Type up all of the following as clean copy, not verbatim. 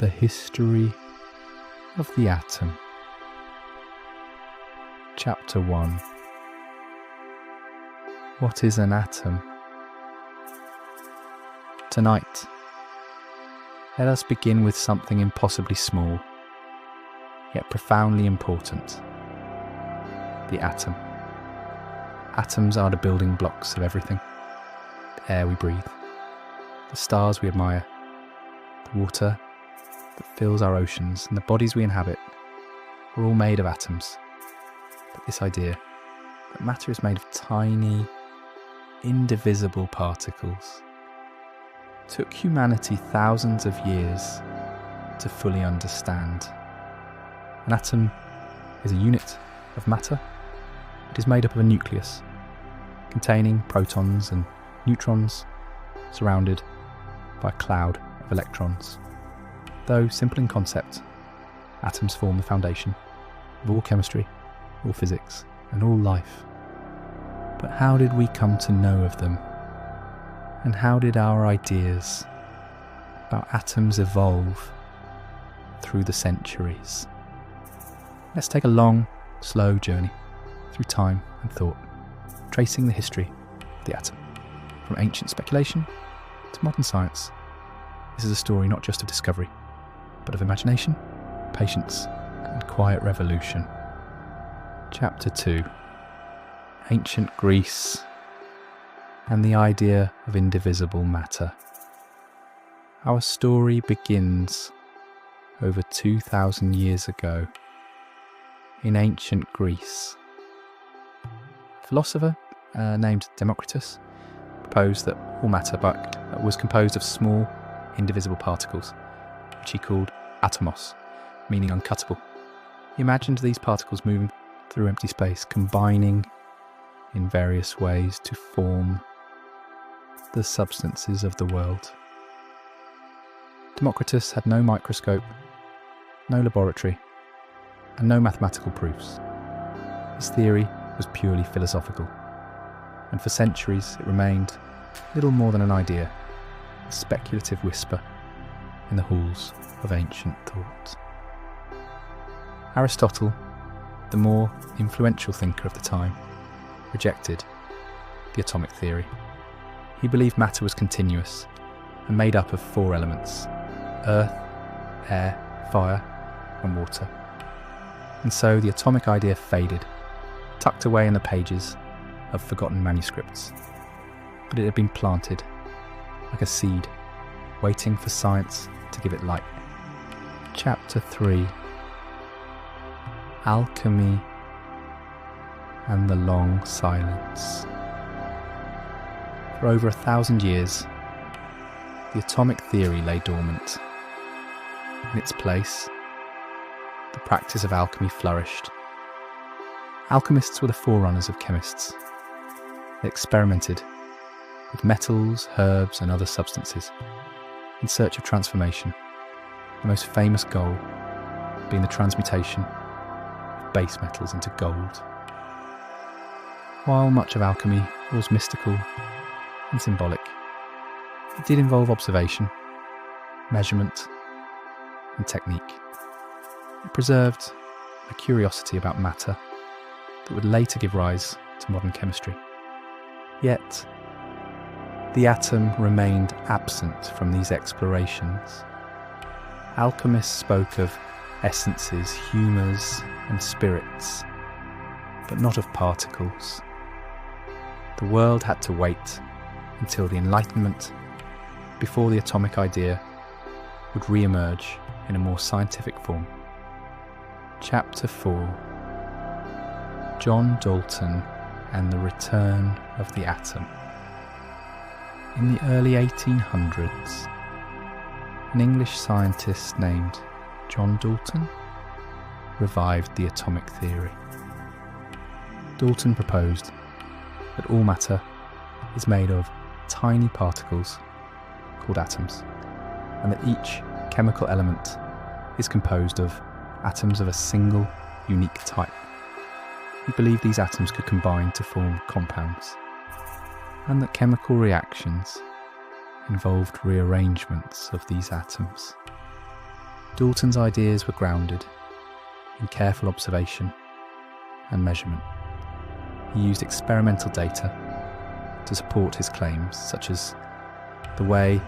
The history of the atom. Chapter 1. What is an atom? Tonight, let us begin with something impossibly small, yet profoundly important. The atom. Atoms are the building blocks of everything. The air we breathe, the stars we admire, the water that fills our oceans, and the bodies we inhabit are all made of atoms. But this idea that matter is made of tiny, indivisible particles took humanity thousands of years to fully understand. An atom is a unit of matter. It is made up of a nucleus containing protons and neutrons surrounded by a cloud of electrons. Though simple in concept, atoms form the foundation of all chemistry, all physics, and all life. But how did we come to know of them? And how did our ideas about atoms evolve through the centuries? Let's take a long, slow journey through time and thought, tracing the history of the atom, from ancient speculation to modern science. This is a story not just of discovery, but of imagination, patience, and quiet revolution. Chapter 2. Ancient Greece and the idea of indivisible matter. Our story begins over 2,000 years ago in ancient Greece. A philosopher named Democritus proposed that all matter was composed of small, indivisible particles, which he called atomos, meaning uncuttable. He imagined these particles moving through empty space, combining in various ways to form the substances of the world. Democritus had no microscope, no laboratory, and no mathematical proofs. His theory was purely philosophical, and for centuries it remained little more than an idea, a speculative whisper in the halls of ancient thought. Aristotle, the more influential thinker of the time, rejected the atomic theory. He believed matter was continuous and made up of 4 elements: earth, air, fire, and water. And so the atomic idea faded, tucked away in the pages of forgotten manuscripts. But it had been planted like a seed, waiting for science to give it light. Chapter 3. Alchemy and the Long Silence. For over 1,000 years, the atomic theory lay dormant. In its place, the practice of alchemy flourished. Alchemists were the forerunners of chemists. They experimented with metals, herbs, and other substances in search of transformation, the most famous goal being the transmutation of base metals into gold. While much of alchemy was mystical and symbolic, it did involve observation, measurement, and technique. It preserved a curiosity about matter that would later give rise to modern chemistry. Yet, the atom remained absent from these explorations. Alchemists spoke of essences, humours, and spirits, but not of particles. The world had to wait until the Enlightenment before the atomic idea would re-emerge in a more scientific form. Chapter 4. John Dalton and the Return of the Atom. In the early 1800s, an English scientist named John Dalton revived the atomic theory. Dalton proposed that all matter is made of tiny particles called atoms, and that each chemical element is composed of atoms of a single, unique type. He believed these atoms could combine to form compounds, and that chemical reactions involved rearrangements of these atoms. Dalton's ideas were grounded in careful observation and measurement. He used experimental data to support his claims, such as the way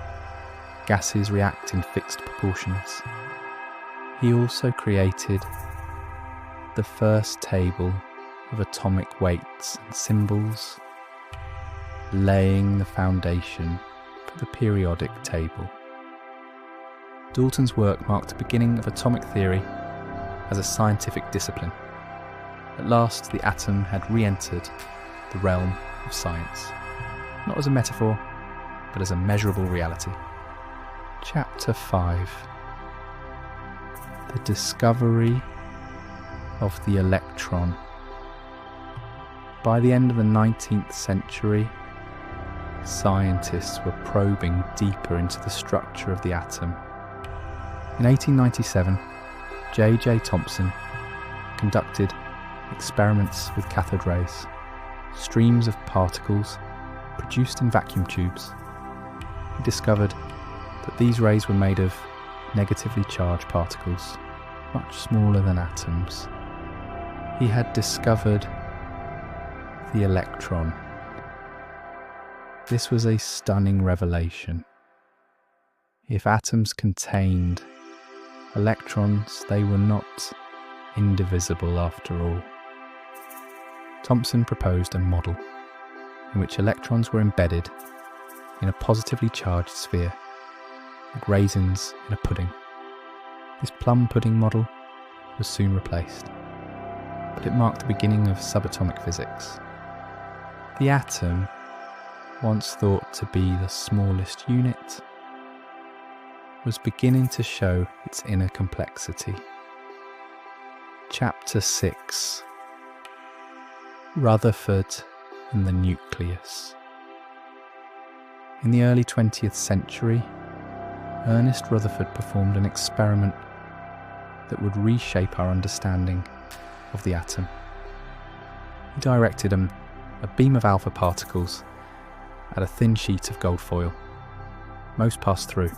gases react in fixed proportions. He also created the first table of atomic weights and symbols, laying the foundation for the periodic table. Dalton's work marked the beginning of atomic theory as a scientific discipline. At last, the atom had re-entered the realm of science, not as a metaphor, but as a measurable reality. Chapter 5. The discovery of the electron. By the end of the 19th century, scientists were probing deeper into the structure of the atom. In 1897, J.J. Thomson conducted experiments with cathode rays, streams of particles produced in vacuum tubes. He discovered that these rays were made of negatively charged particles, much smaller than atoms. He had discovered the electron. This was a stunning revelation. If atoms contained electrons, they were not indivisible after all. Thomson proposed a model in which electrons were embedded in a positively charged sphere, like raisins in a pudding. This plum pudding model was soon replaced, but it marked the beginning of subatomic physics. The atom, once thought to be the smallest unit, was beginning to show its inner complexity. Chapter 6. Rutherford and the nucleus. In the early 20th century, Ernest Rutherford performed an experiment that would reshape our understanding of the atom. He directed a beam of alpha particles at a thin sheet of gold foil. Most passed through,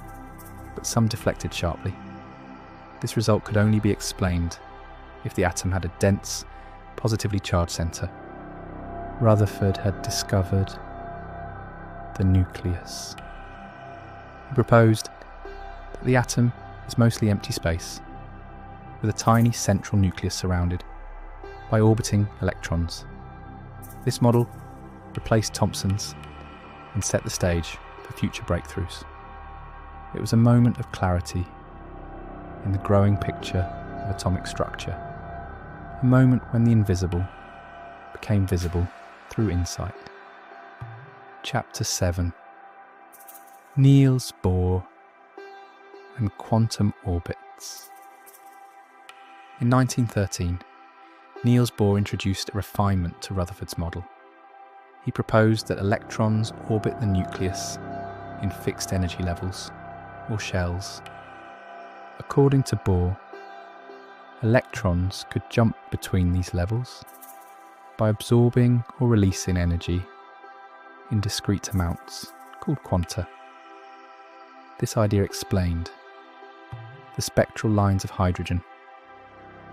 but some deflected sharply. This result could only be explained if the atom had a dense, positively charged centre. Rutherford had discovered the nucleus. He proposed that the atom is mostly empty space, with a tiny central nucleus surrounded by orbiting electrons. This model replaced Thomson's and set the stage for future breakthroughs. It was a moment of clarity in the growing picture of atomic structure, a moment when the invisible became visible through insight. Chapter 7. Niels Bohr and quantum orbits. In 1913, Niels Bohr introduced a refinement to Rutherford's model. He proposed that electrons orbit the nucleus in fixed energy levels, or shells. According to Bohr, electrons could jump between these levels by absorbing or releasing energy in discrete amounts called quanta. This idea explained the spectral lines of hydrogen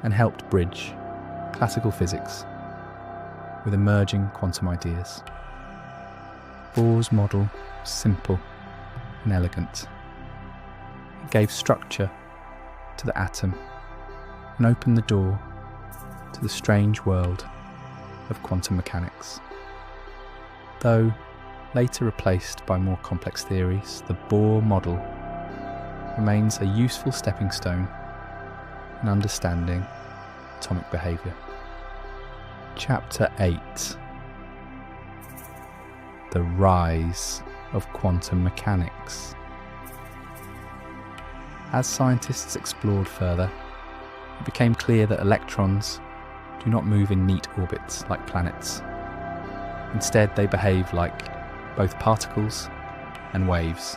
and helped bridge classical physics with emerging quantum ideas. Bohr's model was simple and elegant. It gave structure to the atom and opened the door to the strange world of quantum mechanics. Though later replaced by more complex theories, the Bohr model remains a useful stepping stone in understanding atomic behaviour. Chapter 8. The rise of quantum mechanics. As scientists explored further, it became clear that electrons do not move in neat orbits like planets. Instead, they behave like both particles and waves.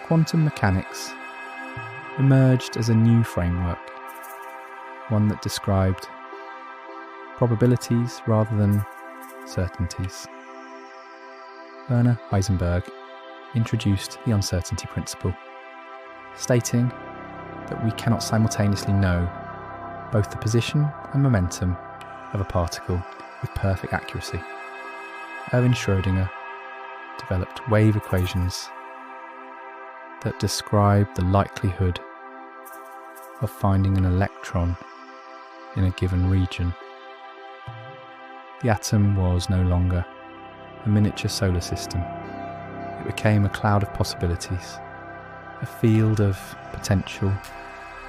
Quantum mechanics emerged as a new framework, one that described probabilities rather than certainties. Werner Heisenberg introduced the uncertainty principle, stating that that we cannot simultaneously know both the position and momentum of a particle with perfect accuracy. Erwin Schrödinger developed wave equations that describe the likelihood of finding an electron in a given region. The atom was no longer a miniature solar system. It became a cloud of possibilities, a field of potential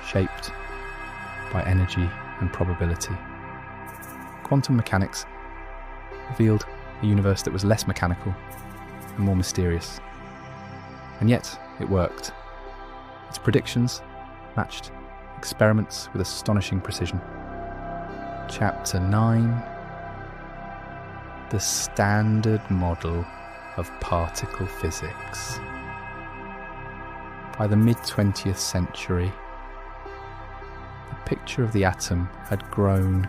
shaped by energy and probability. Quantum mechanics revealed a universe that was less mechanical and more mysterious. And yet, it worked. Its predictions matched experiments with astonishing precision. Chapter 9: The Standard Model of Particle Physics. By the mid-20th century, the picture of the atom had grown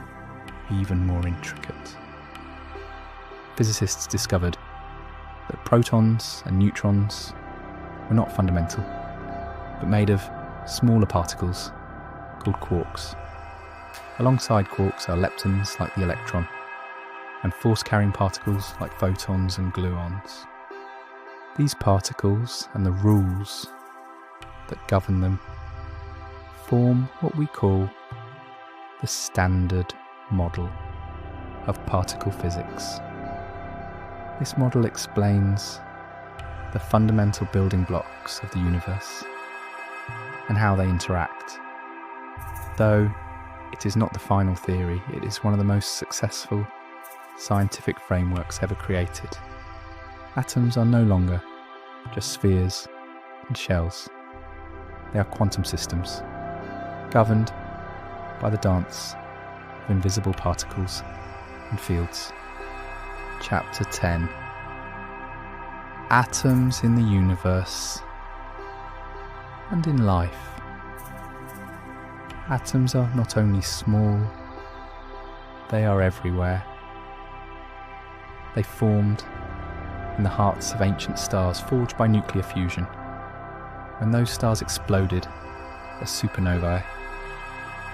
even more intricate. Physicists discovered that protons and neutrons were not fundamental, but made of smaller particles called quarks. Alongside quarks are leptons like the electron, and force-carrying particles like photons and gluons. These particles and the rules that govern them form what we call the Standard Model of Particle Physics. This model explains the fundamental building blocks of the universe and how they interact. Though it is not the final theory, it is one of the most successful scientific frameworks ever created. Atoms are no longer just spheres and shells. They are quantum systems, governed by the dance of invisible particles and fields. Chapter 10: Atoms in the Universe and in Life. Atoms are not only small, they are everywhere. They formed in the hearts of ancient stars forged by nuclear fusion. When those stars exploded as supernovae,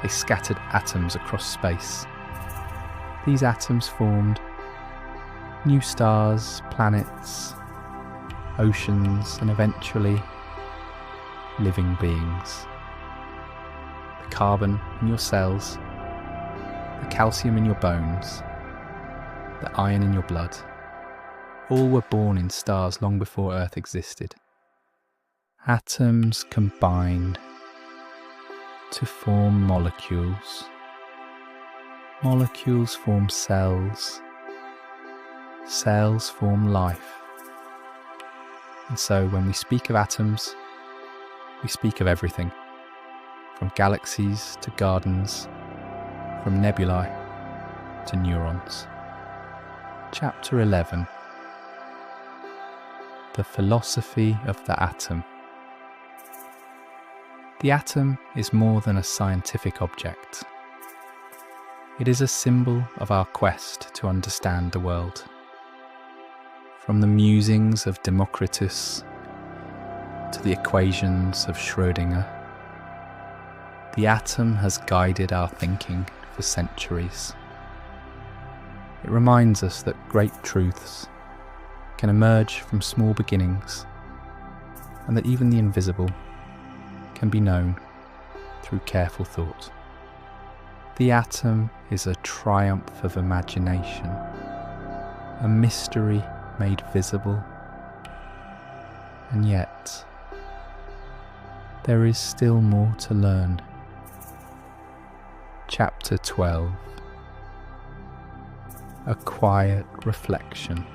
they scattered atoms across space. These atoms formed new stars, planets, oceans, and eventually living beings. The carbon in your cells, the calcium in your bones, the iron in your blood, all were born in stars long before Earth existed. Atoms combined to form molecules. Molecules form cells. Cells form life. And so when we speak of atoms, we speak of everything, from galaxies to gardens, from nebulae to neurons. Chapter 11: The Philosophy of the Atom. The atom is more than a scientific object. It is a symbol of our quest to understand the world. From the musings of Democritus to the equations of Schrödinger, the atom has guided our thinking for centuries. It reminds us that great truths can emerge from small beginnings, and that even the invisible can be known through careful thought. The atom is a triumph of imagination, a mystery made visible, and yet there is still more to learn. Chapter 12: A Quiet Reflection.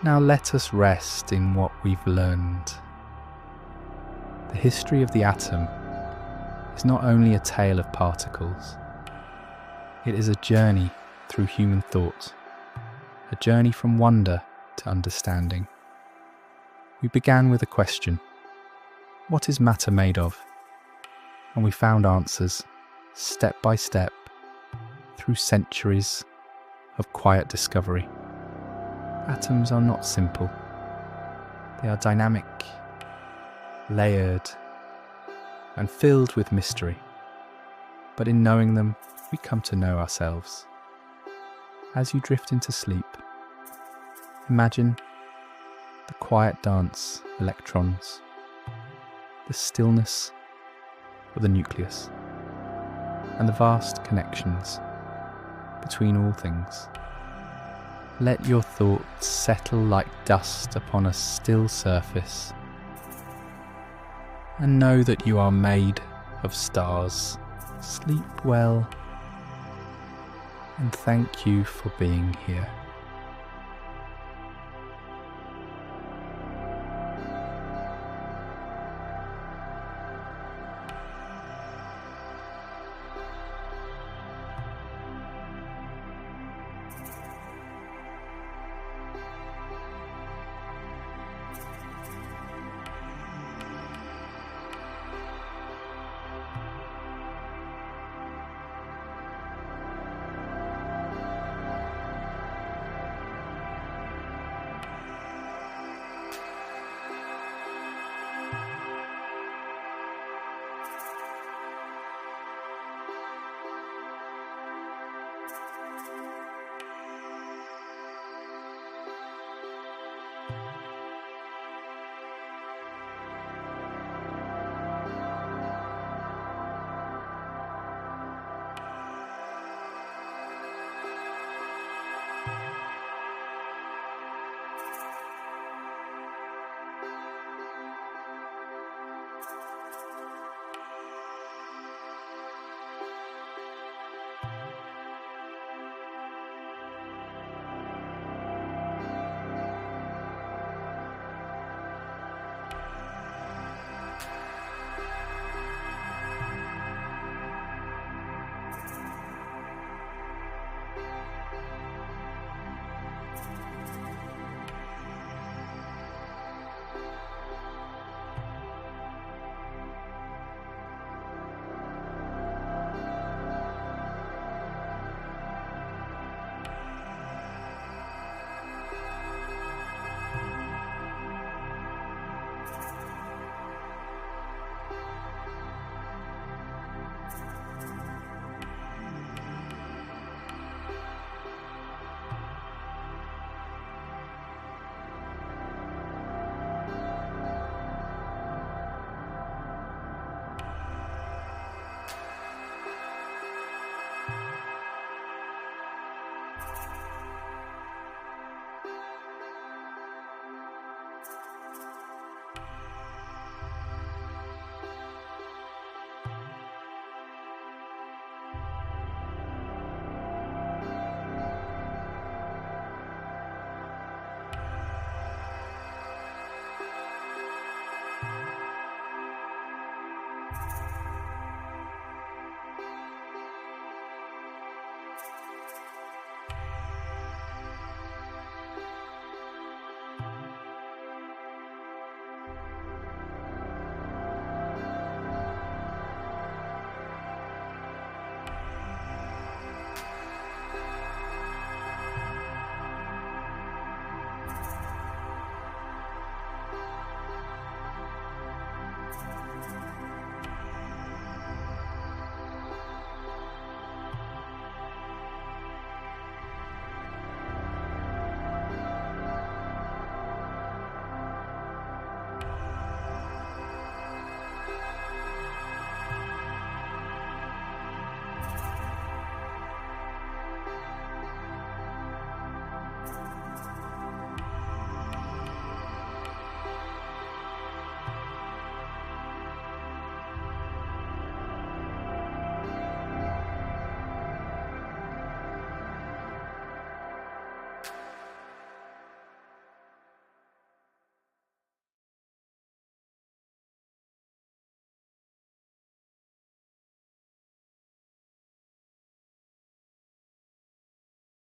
Now let us rest in what we've learned. The history of the atom is not only a tale of particles, it is a journey through human thought, a journey from wonder to understanding. We began with a question: what is matter made of? And we found answers, step by step, through centuries of quiet discovery. Atoms are not simple. They are dynamic, layered, and filled with mystery. But in knowing them, we come to know ourselves. As you drift into sleep, imagine the quiet dance of electrons, the stillness of the nucleus, and the vast connections between all things. Let your thoughts settle like dust upon a still surface, and know that you are made of stars. Sleep well, and thank you for being here.